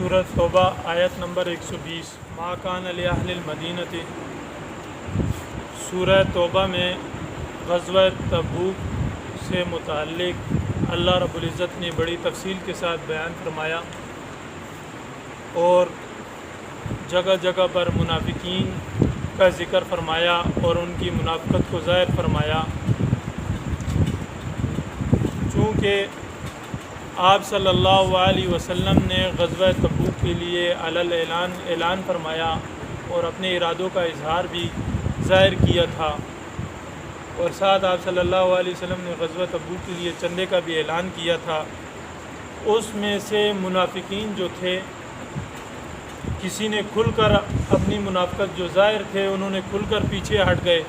سورۃ توبہ آیت نمبر 120 ما کان لأہل المدینۃ۔ سورہ توبہ میں غزوہ تبوک سے متعلق اللہ رب العزت نے بڑی تفصیل کے ساتھ بیان فرمایا اور جگہ جگہ پر منافقین کا ذکر فرمایا اور ان کی منافقت کو ظاہر فرمایا۔ چونکہ آپ صلی اللہ علیہ وسلم نے غزوہ تبوک کے لیے اعلان فرمایا اور اپنے ارادوں کا اظہار بھی ظاہر کیا تھا، اور ساتھ آپ صلی اللہ علیہ وسلم نے غزوہ تبوک کے لیے چندے کا بھی اعلان کیا تھا۔ اس میں سے منافقین جو تھے، کسی نے کھل کر اپنی منافقت جو ظاہر تھے انہوں نے کھل کر پیچھے ہٹ گئے،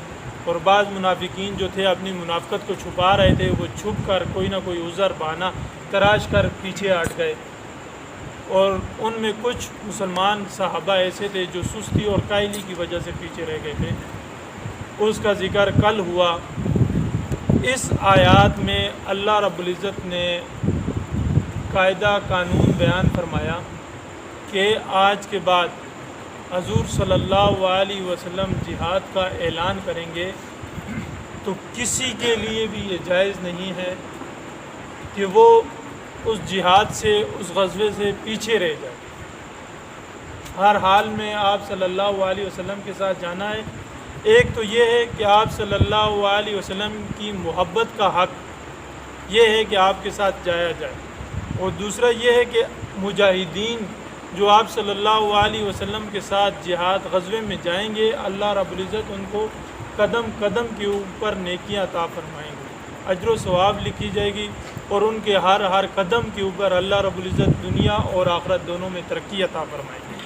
اور بعض منافقین جو تھے اپنی منافقت کو چھپا رہے تھے، وہ چھپ کر کوئی نہ کوئی عذر بہانہ تراش کر پیچھے ہٹ گئے۔ اور ان میں کچھ مسلمان صحابہ ایسے تھے جو سستی اور کاہلی کی وجہ سے پیچھے رہ گئے تھے، اس کا ذکر کل ہوا۔ اس آیات میں اللہ رب العزت نے قاعدہ قانون بیان فرمایا کہ آج کے بعد حضور صلی اللہ علیہ وسلم جہاد کا اعلان کریں گے تو کسی کے لیے بھی یہ جائز نہیں ہے کہ وہ اس جہاد سے، اس غزوے سے پیچھے رہ جائے۔ ہر حال میں آپ صلی اللہ علیہ وسلم کے ساتھ جانا ہے۔ ایک تو یہ ہے کہ آپ صلی اللہ علیہ وسلم کی محبت کا حق یہ ہے کہ آپ کے ساتھ جایا جائے، اور دوسرا یہ ہے کہ مجاہدین جو آپ صلی اللہ علیہ وسلم کے ساتھ جہاد غزوے میں جائیں گے، اللہ رب العزت ان کو قدم قدم کے اوپر نیکیاں عطا فرمائیں گے، اجر و ثواب لکھی جائے گی، اور ان کے ہر قدم کے اوپر اللہ رب العزت دنیا اور آخرت دونوں میں ترقی عطا فرمائیں گے۔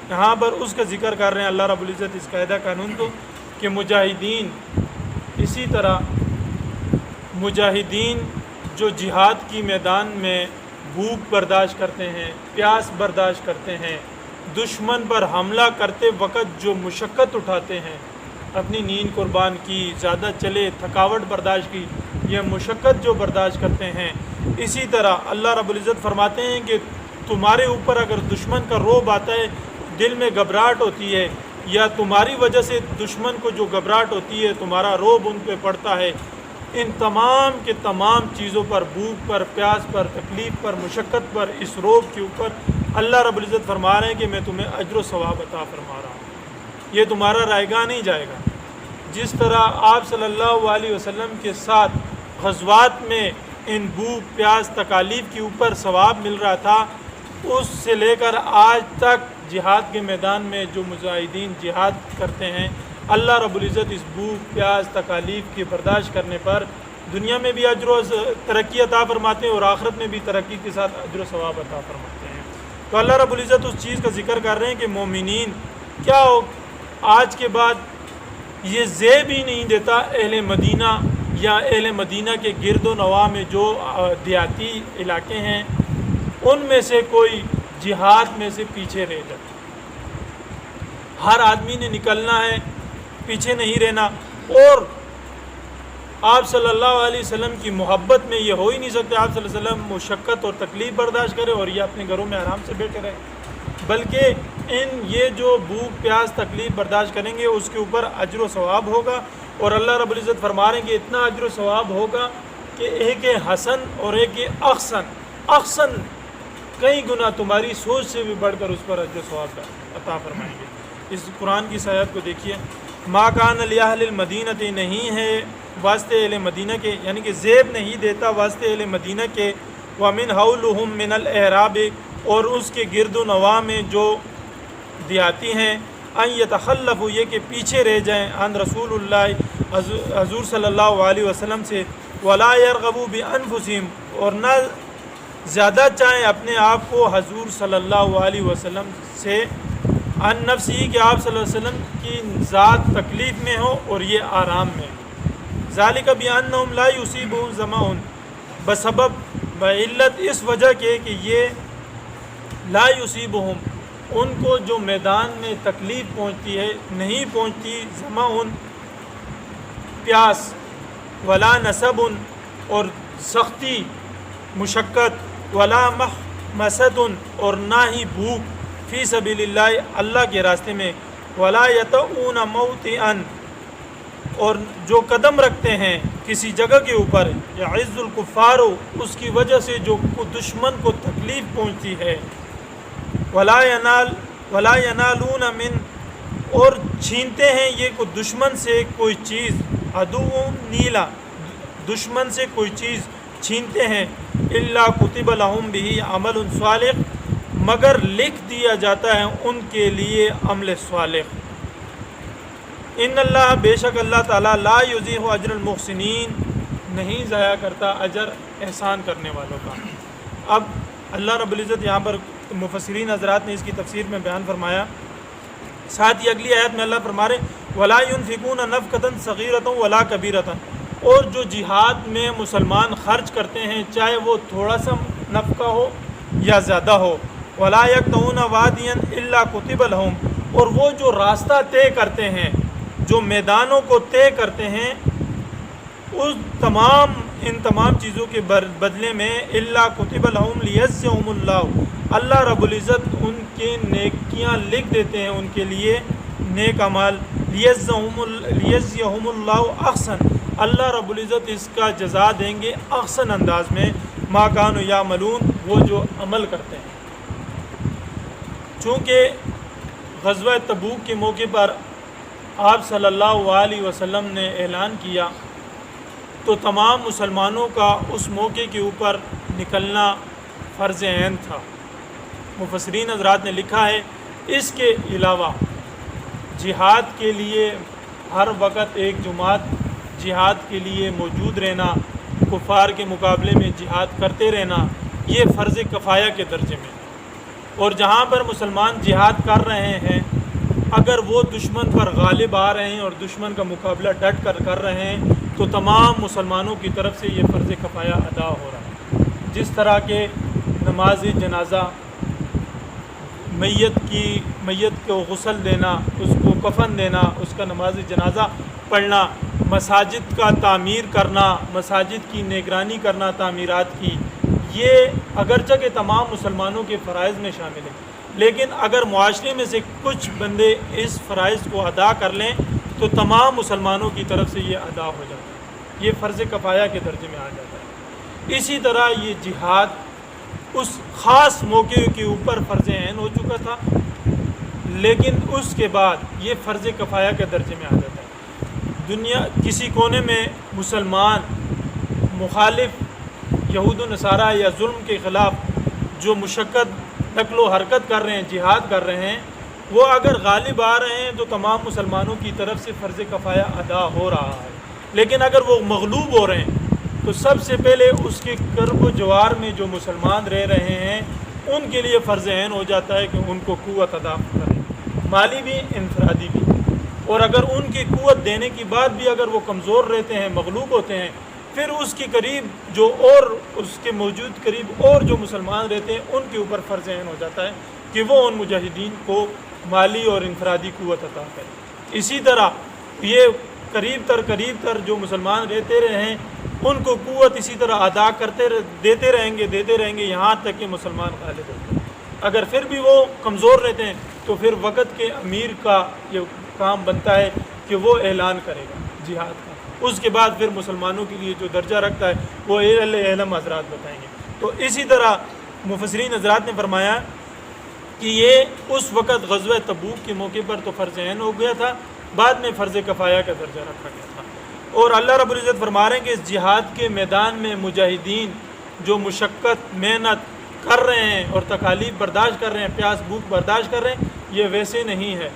یہاں پر اس کا ذکر کر رہے ہیں اللہ رب العزت اس قاعدہ قانون کو کہ مجاہدین، اسی طرح مجاہدین جو جہاد کی میدان میں بھوک برداشت کرتے ہیں، پیاس برداشت کرتے ہیں، دشمن پر حملہ کرتے وقت جو مشقت اٹھاتے ہیں، اپنی نیند قربان کی، زیادہ چلے، تھکاوٹ برداشت کی، یہ مشقت جو برداشت کرتے ہیں، اسی طرح اللہ رب العزت فرماتے ہیں کہ تمہارے اوپر اگر دشمن کا رعب آتا ہے، دل میں گھبراہٹ ہوتی ہے، یا تمہاری وجہ سے دشمن کو جو گھبراہٹ ہوتی ہے، تمہارا رعب ان پہ پڑتا ہے، ان تمام کے تمام چیزوں پر، بھوک پر، پیاس پر، تکلیف پر، مشقت پر، اس رعب کے اوپر اللہ رب العزت فرما رہے ہیں کہ میں تمہیں اجر و ثواب عطا فرما رہا ہوں، یہ تمہارا رائگاں نہیں جائے گا۔ جس طرح آپ صلی اللہ علیہ وسلم کے ساتھ غزوات میں ان بھوک، پیاس، تکالیف کے اوپر ثواب مل رہا تھا، اس سے لے کر آج تک جہاد کے میدان میں جو مجاہدین جہاد کرتے ہیں، اللہ رب العزت اس بھوک، پیاس، تکالیف کے برداشت کرنے پر دنیا میں بھی اجر و ترقی عطا فرماتے ہیں، اور آخرت میں بھی ترقی کے ساتھ اجر و ثواب عطا فرماتے ہیں۔ تو اللہ رب العزت اس چیز کا ذکر کر رہے ہیں کہ مومنین کیا ہو، آج کے بعد یہ زیب ہی نہیں دیتا اہل مدینہ یا اہل مدینہ کے گرد و نواح میں جو دیہاتی علاقے ہیں، ان میں سے کوئی جہاد میں سے پیچھے رہ جائے۔ ہر آدمی نے نکلنا ہے، پیچھے نہیں رہنا، اور آپ صلی اللہ علیہ وسلم کی محبت میں یہ ہو ہی نہیں سکتے آپ صلی اللہ علیہ وسلم مشقت اور تکلیف برداشت کرے اور یہ اپنے گھروں میں آرام سے بیٹھے رہے، بلکہ یہ جو بھوک، پیاس، تکلیف برداشت کریں گے اس کے اوپر اجر و ثواب ہوگا، اور اللہ رب العزت فرما رہے ہیں کہ اتنا اجر و ثواب ہوگا کہ ایک حسن اور ایک احسن کئی گنا تمہاری سوچ سے بھی بڑھ کر اس پر اجر و ثواب عطا فرمائیں گے۔ اس قرآن کی آیت کو دیکھیے، ما کان لأہل المدینۃ، نہیں ہے واسطے اہل مدینہ کے، یعنی کہ زیب نہیں دیتا واسطے اہل مدینہ کے، ومن حولہم من الاعراب، اور اس کے گرد و نواح میں جو دیہاتی ہیں، ان یتخلفوا، یہ کہ پیچھے رہ جائیں، عن رسول اللہ، حضور صلی اللہ علیہ وسلم سے، ولا یرغبوا بانفسہم، اور نہ زیادہ چاہیں اپنے آپ کو حضور صلی اللہ علیہ وسلم سے، عن نفسی، کہ آپ صلی اللہ علیہ وسلم کی ذات تکلیف میں ہو اور یہ آرام میں، ذالک بانہم لا یصیبہم ظمأ، بسبب بعلت اس وجہ کے کہ یہ لا یصیبہم، ان کو جو میدان میں تکلیف پہنچتی ہے نہیں پہنچتی، ظمأ پیاس، ولا نصب، اور سختی، مشقت، ولا مسدن اور نہ ہی بھوک فی سبیل اللہ اللہ کے راستے میں، ولا یطؤون موطئا اور جو قدم رکھتے ہیں کسی جگہ کے اوپر، یعز الکفار اس کی وجہ سے جو دشمن کو تکلیف پہنچتی ہے، ولا ینالون من اور چھینتے ہیں یہ دشمن سے کوئی چیز، عدو نیلا دشمن سے کوئی چیز چھینتے ہیں، الا کتب لہم بہ عمل صالح مگر لکھ دیا جاتا ہے ان کے لیے عمل صالح۔ ان اللہ بے شک اللہ تعالیٰ لا یضیع اجر المحسنین نہیں ضائع کرتا اجر احسان کرنے والوں کا۔ اب اللہ رب العزت یہاں پر مفسرین حضرات نے اس کی تفسیر میں بیان فرمایا، ساتھ ہی اگلی آیت میں اللہ فرما رہے ولا ينفقون نفقة صغیرة ولا کبیرة اور جو جہاد میں مسلمان خرچ کرتے ہیں چاہے وہ تھوڑا سا نفقہ ہو یا زیادہ ہو، ولا يقطعون واديا الا كتب لهم اور وہ جو راستہ طے کرتے ہیں، جو میدانوں کو طے کرتے ہیں، ان تمام چیزوں کے بدلے میں الا کتب لہم لیجزیہم اللہ اللہ رب العزت ان کے نیکیاں لکھ دیتے ہیں ان کے لیے نیک اعمال، لیجزیہم اللہ احسن اللہ رب العزت اس کا جزا دیں گے احسن انداز میں، ما کانوا یعملون وہ جو عمل کرتے ہیں۔ چونکہ غزوہ تبوک کے موقع پر آپ صلی اللہ علیہ وسلم نے اعلان کیا تو تمام مسلمانوں کا اس موقع کے اوپر نکلنا فرض عین تھا۔ مفسرین حضرات نے لکھا ہے اس کے علاوہ جہاد کے لیے ہر وقت ایک جماعت جہاد کے لیے موجود رہنا، کفار کے مقابلے میں جہاد کرتے رہنا، یہ فرض کفایہ کے درجے میں، اور جہاں پر مسلمان جہاد کر رہے ہیں اگر وہ دشمن پر غالب آ رہے ہیں اور دشمن کا مقابلہ ڈٹ کر رہے ہیں تو تمام مسلمانوں کی طرف سے یہ فرض کفایہ ادا ہو رہا ہے۔ جس طرح کہ نماز جنازہ، میت کو غسل دینا، اس کو کفن دینا، اس کا نماز جنازہ پڑھنا، مساجد کا تعمیر کرنا، مساجد کی نگرانی کرنا، تعمیرات کی، یہ اگرچہ کہ تمام مسلمانوں کے فرائض میں شامل ہے، لیکن اگر معاشرے میں سے کچھ بندے اس فرائض کو ادا کر لیں تو تمام مسلمانوں کی طرف سے یہ ادا ہو جاتا ہے، یہ فرض کفایہ کے درجے میں آ جاتا ہے۔ اسی طرح یہ جہاد اس خاص موقع کے اوپر فرض عین ہو چکا تھا، لیکن اس کے بعد یہ فرض کفایہ کے درجے میں آ جاتا ہے۔ دنیا کسی کونے میں مسلمان مخالف یہود و نصارہ یا ظلم کے خلاف جو مشقت نقل و حرکت کر رہے ہیں، جہاد کر رہے ہیں، وہ اگر غالب آ رہے ہیں تو تمام مسلمانوں کی طرف سے فرض کفایہ ادا ہو رہا ہے، لیکن اگر وہ مغلوب ہو رہے ہیں تو سب سے پہلے اس کے کرب و جوار میں جو مسلمان رہ رہے ہیں ان کے لیے فرض عین ہو جاتا ہے کہ ان کو قوت ادا کریں، مالی بھی انفرادی بھی، اور اگر ان کی قوت دینے کے بعد بھی اگر وہ کمزور رہتے ہیں، مغلوب ہوتے ہیں، پھر اس کے قریب جو اور اس کے موجود قریب اور جو مسلمان رہتے ہیں ان کے اوپر فرض عین ہو جاتا ہے کہ وہ ان مجاہدین کو مالی اور انفرادی قوت عطا کرے۔ اسی طرح یہ قریب تر جو مسلمان رہتے رہے ہیں ان کو قوت اسی طرح ادا دیتے رہیں گے یہاں تک کہ مسلمان غالب ہوتے ہیں۔ اگر پھر بھی وہ کمزور رہتے ہیں تو پھر وقت کے امیر کا یہ کام بنتا ہے کہ وہ اعلان کرے گا جہاد کا، اس کے بعد پھر مسلمانوں کے لیے جو درجہ رکھتا ہے وہ اہل علم حضرات بتائیں گے۔ تو اسی طرح مفسرین حضرات نے فرمایا کہ یہ اس وقت غزوہ تبوک کے موقع پر تو فرض عین ہو گیا تھا، بعد میں فرض کفایہ کا درجہ رکھا گیا تھا۔ اور اللہ رب العزت فرما رہے ہیں کہ اس جہاد کے میدان میں مجاہدین جو مشقت محنت کر رہے ہیں اور تکالیف برداشت کر رہے ہیں، پیاس بھوک برداشت کر رہے ہیں، یہ ویسے نہیں ہے،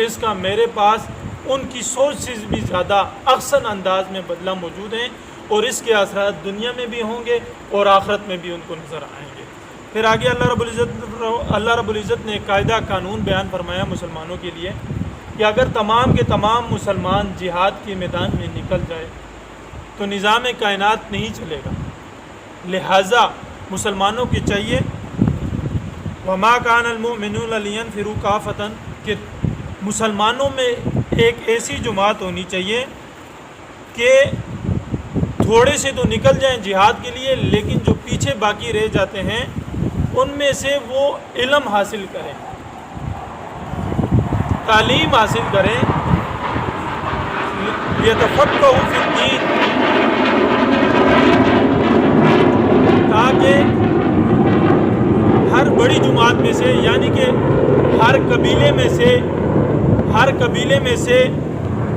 اس کا میرے پاس ان کی سوچ سے بھی زیادہ احسن انداز میں بدلہ موجود ہیں، اور اس کے اثرات دنیا میں بھی ہوں گے اور آخرت میں بھی ان کو نظر آئیں گے۔ پھر آگے اللہ رب العزت نے قاعدہ قانون بیان فرمایا مسلمانوں کے لیے کہ اگر تمام کے تمام مسلمان جہاد کے میدان میں نکل جائے تو نظام کائنات نہیں چلے گا، لہٰذا مسلمانوں کی چاہیے وما کان المؤمنون لینفروا کافۃ کہ مسلمانوں میں ایک ایسی جماعت ہونی چاہیے کہ تھوڑے سے تو نکل جائیں جہاد کے لیے، لیکن جو پیچھے باقی رہ جاتے ہیں ان میں سے وہ علم حاصل کریں، تعلیم حاصل کریں، یتفقہوا فی الدین، تاکہ ہر بڑی جماعت میں سے، یعنی کہ ہر قبیلے میں سے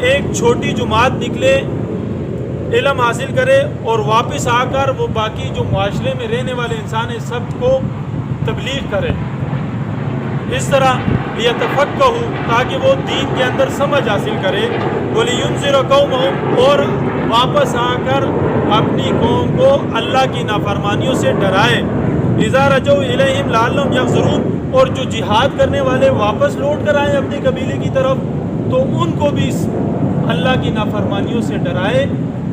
ایک چھوٹی جماعت نکلے، علم حاصل کرے اور واپس آ کر وہ باقی جو معاشرے میں رہنے والے انسان ہیں سب کو تبلیغ کرے۔ اس طرح لیتفقہوا، تاکہ وہ دین کے اندر سمجھ حاصل کرے، ولینذر قومہم، اور واپس آ کر اپنی قوم کو اللہ کی نافرمانیوں سے ڈرائے، اذا رجعوا الیہم لعلہم یحذرون، اور جو جہاد کرنے والے واپس لوٹ کر آئیں اپنے قبیلے کی طرف تو ان کو بھی اللہ کی نافرمانیوں سے ڈرائے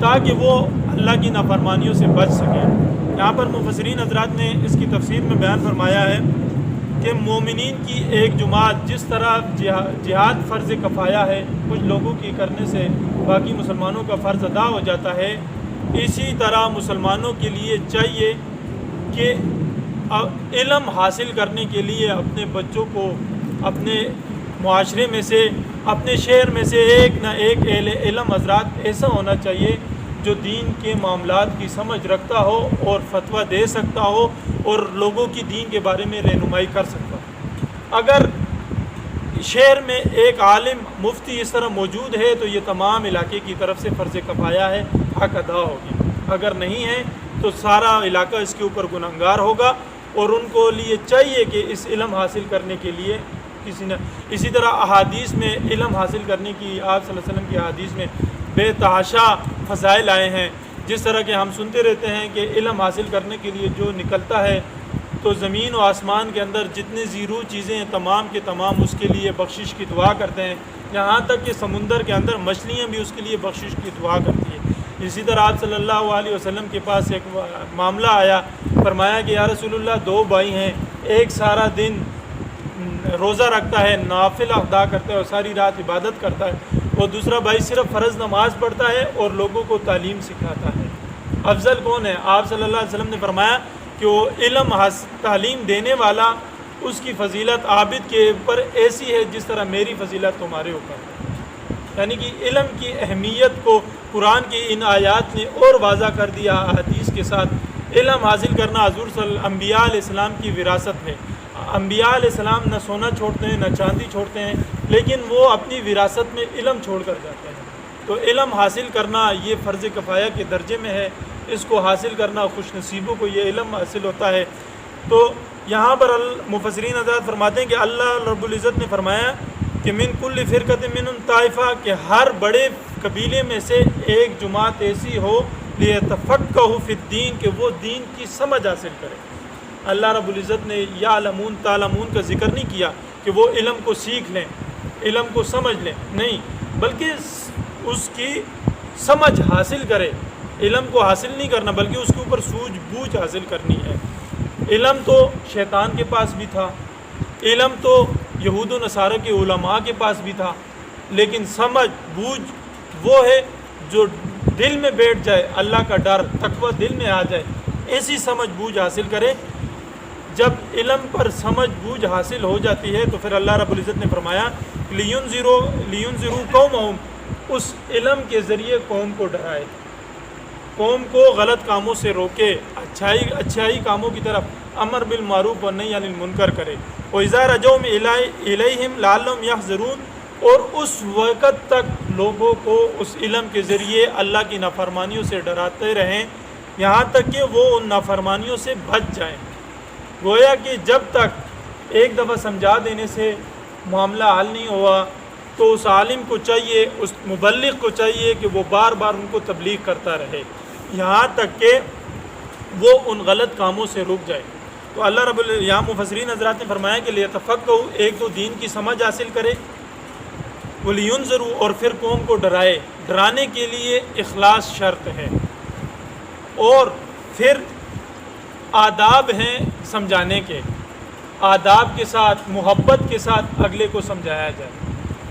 تاکہ وہ اللہ کی نافرمانیوں سے بچ سکیں۔ یہاں پر مفسرین حضرات نے اس کی تفسیر میں بیان فرمایا ہے کہ مومنین کی ایک جماعت، جس طرح جہاد فرض کفایہ ہے، کچھ لوگوں کی کرنے سے باقی مسلمانوں کا فرض ادا ہو جاتا ہے، اسی طرح مسلمانوں کے لیے چاہیے کہ علم حاصل کرنے کے لیے اپنے بچوں کو اپنے معاشرے میں سے، اپنے شہر میں سے ایک نہ ایک اہل علم حضرات ایسا ہونا چاہیے جو دین کے معاملات کی سمجھ رکھتا ہو اور فتویٰ دے سکتا ہو اور لوگوں کی دین کے بارے میں رہنمائی کر سکتا ہو۔ اگر شہر میں ایک عالم مفتی اس طرح موجود ہے تو یہ تمام علاقے کی طرف سے فرض کفایہ ہے، حق ادا ہوگی۔ اگر نہیں ہے تو سارا علاقہ اس کے اوپر گنہگار ہوگا، اور ان کو لیے چاہیے کہ اس علم حاصل کرنے کے لیے کسی نے، اسی طرح احادیث میں علم حاصل کرنے کی، آپ صلی اللہ علیہ وسلم کی احادیث میں بے تحاشا فضائل آئے ہیں، جس طرح کہ ہم سنتے رہتے ہیں کہ علم حاصل کرنے کے لیے جو نکلتا ہے تو زمین و آسمان کے اندر جتنے زیرو چیزیں ہیں تمام کے تمام اس کے لیے بخشش کی دعا کرتے ہیں، یہاں تک کہ سمندر کے اندر مچھلیاں بھی اس کے لیے بخشش کی دعا کرتی ہیں۔ اسی طرح آپ صلی اللہ علیہ وسلم کے پاس ایک معاملہ آیا، فرمایا کہ یا رسول اللہ، دو بھائی ہیں، ایک سارا دن روزہ رکھتا ہے، نافل ادا کرتا ہے اور ساری رات عبادت کرتا ہے، اور دوسرا بھائی صرف فرض نماز پڑھتا ہے اور لوگوں کو تعلیم سکھاتا ہے، افضل کون ہے؟ آپ صلی اللہ علیہ وسلم نے فرمایا کہ وہ علم تعلیم دینے والا، اس کی فضیلت عابد کے اوپر ایسی ہے جس طرح میری فضیلت تمہارے اوپر ہے۔ یعنی کہ علم کی اہمیت کو قرآن کی ان آیات نے اور واضح کر دیا حدیث کے ساتھ۔ علم حاصل کرنا حضور انبیاء علیہ السلام کی وراثت ہے۔ انبیاء علیہ السلام نہ سونا چھوڑتے ہیں نہ چاندی چھوڑتے ہیں، لیکن وہ اپنی وراثت میں علم چھوڑ کر جاتے ہیں۔ تو علم حاصل کرنا یہ فرض کفایہ کے درجے میں ہے، اس کو حاصل کرنا خوش نصیبوں کو یہ علم حاصل ہوتا ہے۔ تو یہاں پر مفسرین حضرات فرماتے ہیں کہ اللہ رب العزت نے فرمایا کہ من کل فرقۃ منہم طائفہ، کہ ہر بڑے قبیلے میں سے ایک جماعت ایسی ہو لیتفقہوا فی الدین، کہ وہ دین کی سمجھ حاصل کرے۔ اللہ رب العزت نے یعلمون تعلمون کا ذکر نہیں کیا کہ وہ علم کو سیکھ لیں، علم کو سمجھ لیں، نہیں، بلکہ اس کی سمجھ حاصل کرے۔ علم کو حاصل نہیں کرنا بلکہ اس کے اوپر سوجھ بوجھ حاصل کرنی ہے۔ علم تو شیطان کے پاس بھی تھا، علم تو یہود و نصارہ کے علماء کے پاس بھی تھا، لیکن سمجھ بوجھ وہ ہے جو دل میں بیٹھ جائے، اللہ کا ڈر تقوی دل میں آ جائے، ایسی سمجھ بوجھ حاصل کرے۔ جب علم پر سمجھ بوجھ حاصل ہو جاتی ہے تو پھر اللہ رب العزت نے فرمایا لینذروا قومہم، اس علم کے ذریعے قوم کو ڈرائے، قوم کو غلط کاموں سے روکے، اچھائی کاموں کی طرف امر بالمعروف والنہی عن المنکر کرے۔ وَإِذَا رَجَعُوا إِلَيْهِمْ لَعَلَّهُمْ يَحْذَرُونَ، اور اس وقت تک لوگوں کو اس علم کے ذریعے اللہ کی نافرمانیوں سے ڈراتے رہیں یہاں تک کہ وہ ان نافرمانیوں سے بچ جائیں۔ گویا کہ جب تک ایک دفعہ سمجھا دینے سے معاملہ حل نہیں ہوا تو اس عالم کو چاہیے، اس مبلغ کو چاہیے کہ وہ بار بار ان کو تبلیغ کرتا رہے یہاں تک کہ وہ ان غلط کاموں سے رک جائے۔ تو اللہ رب یہاں مفسرین حضرات نے فرمایا کہ لیتفقہوا، ایک تو دین کی سمجھ حاصل کرے، ولینذروا، اور پھر قوم کو ڈرائے۔ ڈرانے کے لیے اخلاص شرط ہے، اور پھر آداب ہیں سمجھانے کے، آداب کے ساتھ محبت کے ساتھ اگلے کو سمجھایا جائے۔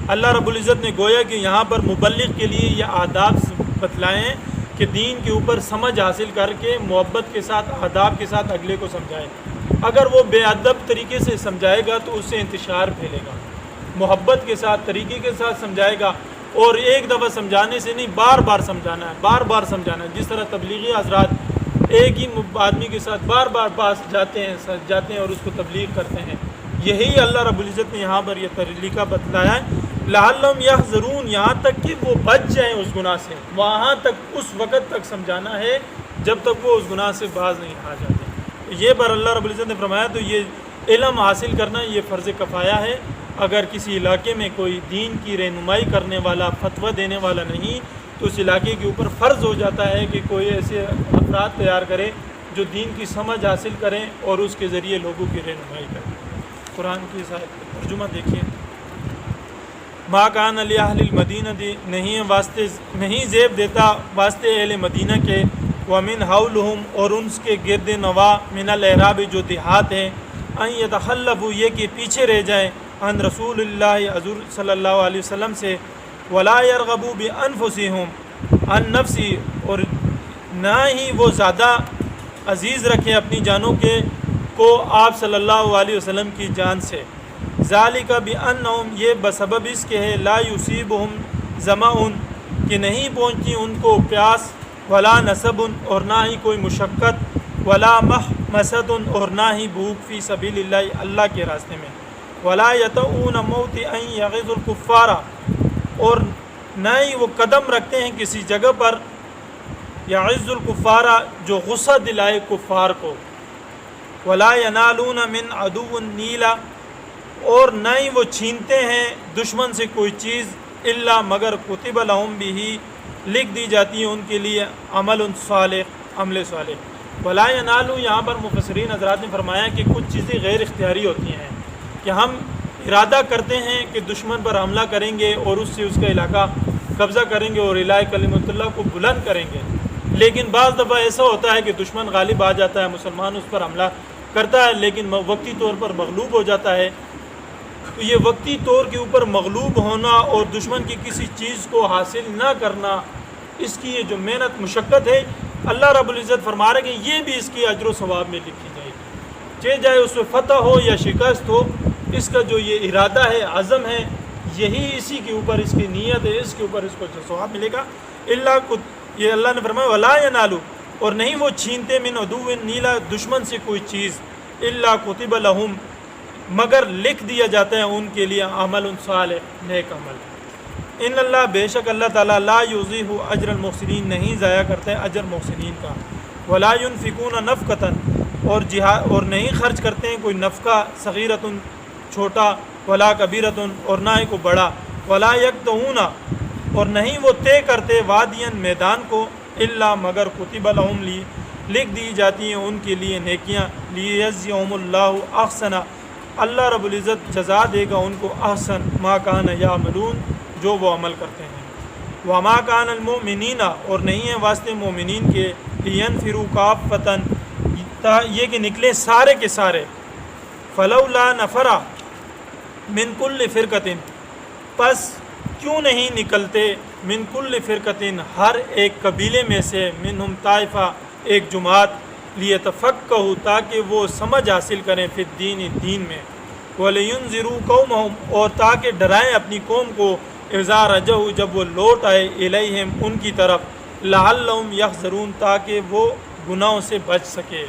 اللہ رب العزت نے گویا کہ یہاں پر مبلغ کے لیے یہ آداب بتلائے ہیں کہ دین کے اوپر سمجھ حاصل کر کے محبت کے ساتھ آداب کے ساتھ اگلے کو سمجھائے۔ اگر وہ بے ادب طریقے سے سمجھائے گا تو اس سے انتشار پھیلے گا، محبت کے ساتھ طریقے کے ساتھ سمجھائے گا، اور ایک دفعہ سمجھانے سے نہیں، بار بار سمجھانا ہے، بار بار سمجھانا ہے. جس طرح تبلیغی حضرات ایک ہی آدمی کے ساتھ بار بار پاس جاتے ہیں اور اس کو تبلیغ کرتے ہیں، یہی اللہ رب العزت نے یہاں پر یہ طریقہ بتلایا ہے. لعلہم یحذرون، یہاں تک کہ وہ بچ جائیں اس گناہ سے، وہاں تک اس وقت تک سمجھانا ہے جب تک وہ اس گناہ سے باز نہیں آ جاتے. یہ بار اللہ رب العزت نے فرمایا. تو یہ علم حاصل کرنا یہ فرض کفایہ ہے. اگر کسی علاقے میں کوئی دین کی رہنمائی کرنے والا، فتویٰ دینے والا نہیں، تو اس علاقے کے اوپر فرض ہو جاتا ہے کہ کوئی ایسے افراد تیار کرے جو دین کی سمجھ حاصل کریں اور اس کے ذریعے لوگوں کی رہنمائی کریں. قرآن کی ترجمہ دیکھیے. ما کان لأہل المدینہ، نہیں زیب دیتا واسطے اہل مدینہ کے، ومن حولہم، اور ان کے گرد نواح، من الاعراب، جو دیہات ہیں، ان یتخلفوا، یہ کہ پیچھے رہ جائیں، عن رسول اللہ، حضور صلی اللہ علیہ وسلم سے، ولا یرغبوا بانفسہم، عن نفسی، اور نہ ہی وہ زیادہ عزیز رکھیں اپنی جانوں کو آپ صلی اللہ علیہ وسلم کی جان سے. ذالک بانہم، یہ بسبب اس کے ہے، لا یصیبہم ظمأ، کہ نہیں پہنچتی ان کو پیاس، ولا نصب، اور نہ ہی کوئی مشقت، ولا مخمصۃ، اور نہ ہی بھوک، فی سبیل اللہ، اللہ کے راستے میں، ولا یطؤون موطئا یغیظ الکفار، اور نہ ہی وہ قدم رکھتے ہیں کسی جگہ پر یغیظ الکفار، جو غصہ دلائے کفار کو، ولا ینالون من عدو نیلا، اور نہ ہی وہ چھینتے ہیں دشمن سے کوئی چیز، الا مگر کتب لہم بہ، لکھ دی جاتی ہے ان کے لیے، عمل صالح، عمل صالح. ولا ینالو، یہاں پر مفسرین حضرات نے فرمایا کہ کچھ چیزیں غیر اختیاری ہوتی ہیں کہ ہم ارادہ کرتے ہیں کہ دشمن پر حملہ کریں گے اور اس سے اس کا علاقہ قبضہ کریں گے اور الہ کلمۃ اللہ کو بلند کریں گے، لیکن بعض دفعہ ایسا ہوتا ہے کہ دشمن غالب آ جاتا ہے، مسلمان اس پر حملہ کرتا ہے لیکن وقتی طور پر مغلوب ہو جاتا ہے. تو یہ وقتی طور کے اوپر مغلوب ہونا اور دشمن کی کسی چیز کو حاصل نہ کرنا، اس کی یہ جو محنت مشقت ہے، اللہ رب العزت فرما رہے کہ یہ بھی اس کی اجر و ثواب میں لکھی جائے گی، چاہے اس میں فتح ہو یا شکست ہو. اس کا جو یہ ارادہ ہے، عزم ہے، یہی اسی کے اوپر اس کی نیت ہے، اس کے اوپر اس کو جو ثواب ملے گا. یہ اللہ نے فرمایا ولا ینالو، اور نہیں وہ چھینتے، من عدو نیلا، دشمن سے کوئی چیز، الا کتب لہم، مگر لکھ دیا جاتا ہے ان کے لیے، عمل صالح، نیک عمل. ان اللہ، بے شک اللہ تعالیٰ، لا یضیع اجر المحسنین، نہیں ضائع کرتے اجر محسنین کا. ولا ينفقون نفقۃ، اور نہیں خرچ کرتے ہیں کوئی نفقہ، صغیرۃ، چھوٹا، ولا کبیرۃ، اور نہ ہی کو بڑا، ولا یقطعون، اور نہیں وہ طے کرتے، وادیاً، میدان کو، الا مگر کتب لہم، لکھ دی جاتی ہیں ان کے لیے نیکیاں، لیجزیہم اللہ احسن، اللہ رب العزت جزا دے گا ان کو، احسن ما کان یعملون، جو وہ عمل کرتے ہیں. وما کان المؤمنین، اور نہیں ہے واسطے مومنین کے، لینفروا کافۃ، یہ کہ نکلے سارے کے سارے، فلولا نفر من کل فرقۃ، پس کیوں نہیں نکلتے، من کل فرقۃ، ہر ایک قبیلے میں سے، منہم طائفہ، ایک جماعت، لیتفقہوا، تاکہ وہ سمجھ حاصل کریں، فی الدین، دین میں، ولینذروا قومہم، اور تاکہ ڈرائیں اپنی قوم کو، اذا رجعوا، جب وہ لوٹ آئے، الیہم، ان کی طرف، لعلہم یحذرون، تاکہ وہ گناہوں سے بچ سکے.